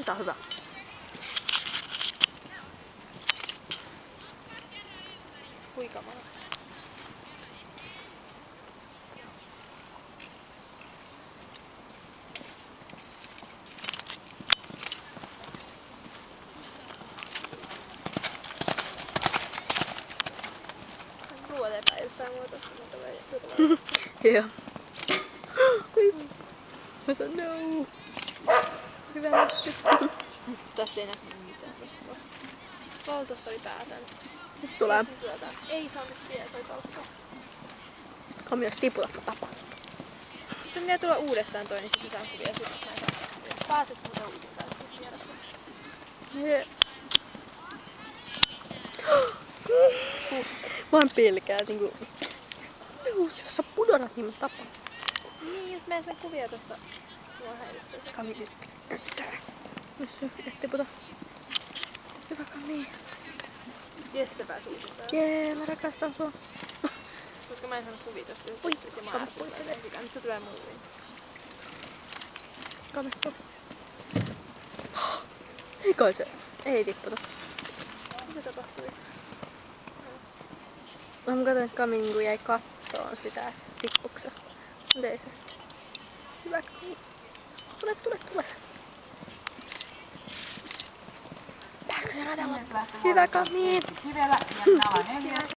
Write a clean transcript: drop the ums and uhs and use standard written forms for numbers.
Tää on hyvä. Huikamalla. Ruoat epäiltää mua tosta, mutta tulee turvallisesti. Joo. Mutta no. Hyvä mössy. Tässä ei näkyy mitään tosta vasta. Valtossa oli päätän. Nyt tulee. Ei saa nyt vielä toi palkka. Kami jos tiputappa tapaa. Sitten pitää tulla uudestaan toi, niin sit saan kuvia sit näitä. Pääset muuten uudestaan tiedä. Jee. Mä oon pelkää niinku... Jos sä pudotat, niin mä tapan. Niin, jos mä en saa kuvia tosta. Mua häiritsee se. Kami nyt. Mössy, et tiputa. Hyvä Kami. Jesse pääsi uudestaan. Jee, mä rakastan sua. Koska mä en saanut kuvia tosta. Oi, ja mä Kami ärsytän pois. sitä. Nyt se tulee muuin. Kami, pois. Ei kai se. Ei tipputa. Mitä tapahtui? No mä katsoin, että Kami niinku jäi kattoon sitä, että tippuksa. Mut ei se. Hyvä Kami. Tule. Pääskö sä radan loppuun? Hyvä Kami. Kivellä ja nala 4.